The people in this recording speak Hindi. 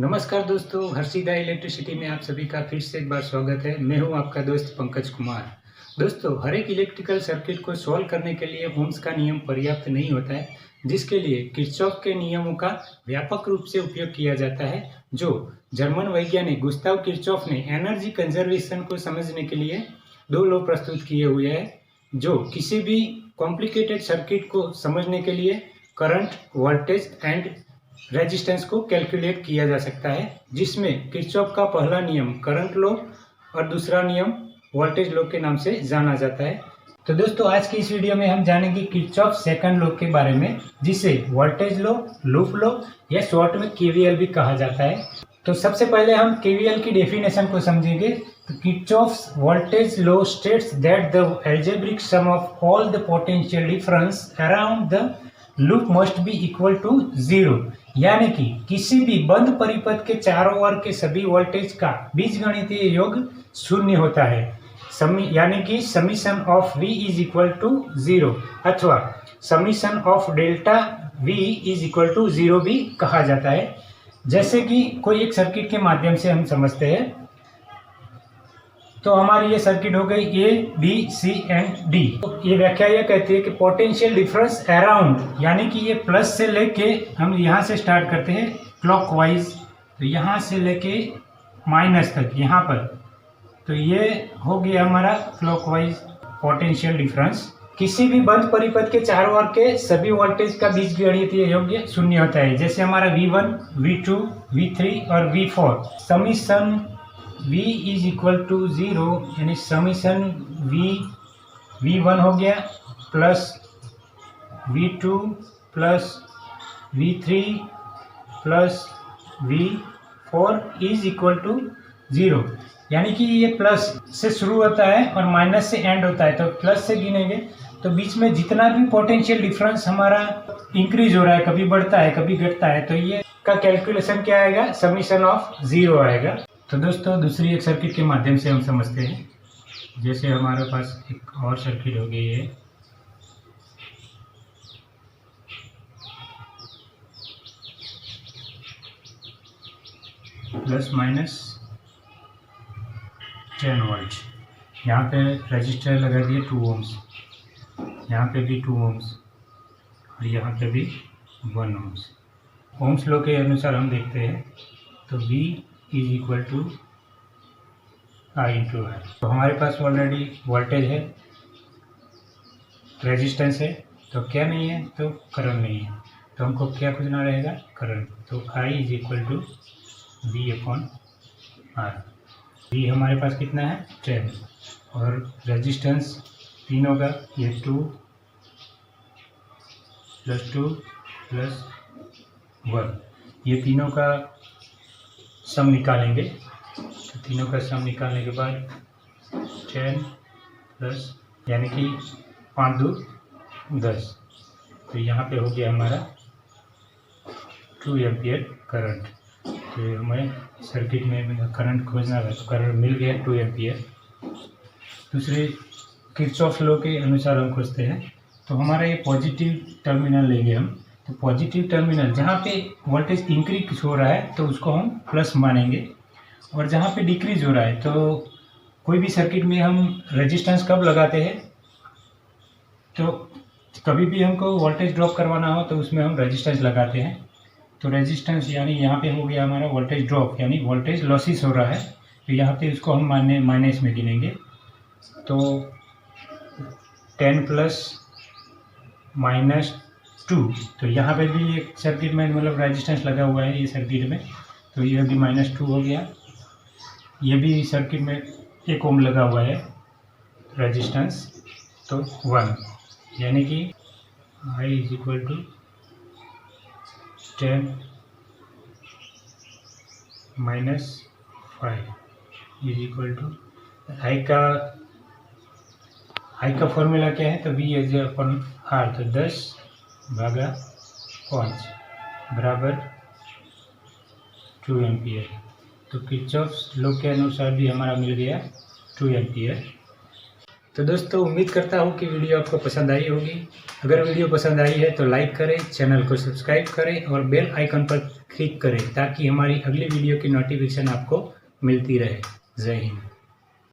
नमस्कार दोस्तों, हर्षिदा इलेक्ट्रिसिटी में आप सभी का फिर से एक बार स्वागत है। मैं हूं आपका दोस्त पंकज कुमार। दोस्तों, हर एक इलेक्ट्रिकल सर्किट को सॉल्व करने के लिए ओम्स का नियम पर्याप्त नहीं होता है, जिसके लिए किरचॉफ के नियमों का व्यापक रूप से उपयोग किया जाता है, जो जर्मन वैज्ञानिक गुस्ताव किरचॉफ ने एनर्जी कंजर्वेशन को समझने के लिए 2 लॉ प्रस्तुत किए हुए हैं, जो किसी भी कॉम्प्लिकेटेड सर्किट को समझने के लिए करंट, वोल्टेज एंड रेजिस्टेंस को कैलकुलेट किया जा सकता है, जिसमें किरचॉफ का पहला नियम करंट लॉ और दूसरा नियम वोल्टेज लॉ के नाम से जाना जाता है। तो दोस्तों, आज की इस वीडियो में हम जानेंगे किरचॉफ सेकंड लॉ के बारे में, जिसे वोल्टेज लॉ, लूप लॉ या शॉर्ट में केवीएल भी कहा जाता है। तो सबसे पहले हम केवीएल की डेफिनेशन को समझेंगे। तो Kirchhoff's voltage law states that the algebraic sum of all the potential difference around the loop must be equal to 0, यानी कि किसी भी बंद परिपथ के चारों ओर के सभी वोल्टेज का बीजगणितीय योग 0 होता है, यानी कि summation of V is equal to 0 अथवा summation of delta V is equal to 0 भी कहा जाता है। जैसे कि कोई एक सर्किट के माध्यम से हम समझते हैं। तो हमारी ये सर्किट हो गई A, B, C and D। तो ये व्याख्या ये कहती है कि पोटेंशियल डिफरेंस अराउंड, यानी कि ये प्लस से लेके हम यहाँ से स्टार्ट करते हैं क्लॉकवाइज, तो यहाँ से लेके माइनस तक यहाँ पर, तो ये हो गया हमारा क्लॉकवाइज पोटेंशियल डिफरेंस। किसी भी बंद परिपथ के चारों ओर के सभी वोल्टेज का बीजगणितीय योग 0 होता है। जैसे हमारा V1, V2, V3 और V4। Summation V is equal to 0, यानी समीशन V1 हो गया plus V2 plus V3 plus V4 is equal to 0, यानी कि ये प्लस से शुरू होता है और माइनस से एंड होता है। तो प्लस से गिनेंगे तो बीच में जितना भी पोटेंशियल डिफरेंस हमारा इंक्रीज हो रहा है, कभी बढ़ता है कभी घटता है, तो ये का कैलकुलेशन क्या आएगा, समीशन ऑफ 0 आएगा। तो दोस्तों, दूसरी एक सर्किट के माध्यम से हम समझते हैं। जैसे हमारे पास एक और सर्किट हो गई है, प्लस माइनस 10 वोल्ट। यहाँ पे रजिस्टर लगा दिए 2 ओम्स, यहाँ पे भी 2 ओम्स और यहाँ पे भी 1 ओम्स। ओम्स लॉ के अनुसार हम देखते हैं तो V is equal to I into R। तो हमारे पास ऑलरेडी वोल्टेज है, रेजिस्टेंस है, तो क्या नहीं है, तो करंट नहीं है। तो हमको क्या खोजना रहेगा, करंट। तो I is equal to V upon R। V हमारे पास कितना है, 10, और रेजिस्टेंस तीनों का ये 2 प्लस 2 प्लस 1, ये तीनों का सम निकालेंगे। तो तीनों का सम निकालने के बाद 10 प्लस, यानी कि 5 2 10, तो यहाँ पे हो गया हमारा 2 एम्पियर करंट। तो हमें सर्किट में करंट खोजना है, तो करंट मिल गया 2 एम्पियर। दूसरे किरचॉफ लॉ के अनुसार हम खोजते हैं। तो हमारा ये पॉजिटिव टर्मिनल लेंगे हम। तो पॉजिटिव टर्मिनल जहाँ पे वोल्टेज इंक्रीज हो रहा है तो उसको हम प्लस मानेंगे, और जहाँ पे डिक्रीज हो रहा है, तो कोई भी सर्किट में हम रेजिस्टेंस कब लगाते हैं, तो कभी भी हमको वोल्टेज ड्रॉप करवाना हो तो उसमें हम रेजिस्टेंस लगाते हैं। तो रेजिस्टेंस यानी यहाँ पे हो गया हमारा वोल्टेज ड्रॉप, यानी वोल्टेज लॉसिस हो रहा है, तो यहाँ पे उसको हम माइनस में गिनेंगे। तो 10 प्लस माइनस 2, तो यहाँ पे भी एक सर्किट में मतलब रेजिस्टेंस लगा हुआ है ये सर्किट में, तो ये भी -2 हो गया। ये भी सर्किट में 1 ओम लगा हुआ है रेजिस्टेंस, तो 1, यानी कि I is equal to 10 minus 5 is equal to I का फॉर्मूला क्या है, तो V इज अपॉन R, तो 10 भागा 5 बराबर 2 एम्पियर। तो किरचॉफ लॉ के अनुसार भी हमारा मिल गया 2 एम्पियर। तो दोस्तों, उम्मीद करता हूँ कि वीडियो आपको पसंद आई होगी। अगर वीडियो पसंद आई है तो लाइक करें, चैनल को सब्सक्राइब करें और बेल आइकन पर क्लिक करें ताकि हमारी अगली वीडियो की नोटिफिकेशन आपको मिलती रहे। जय हिंद।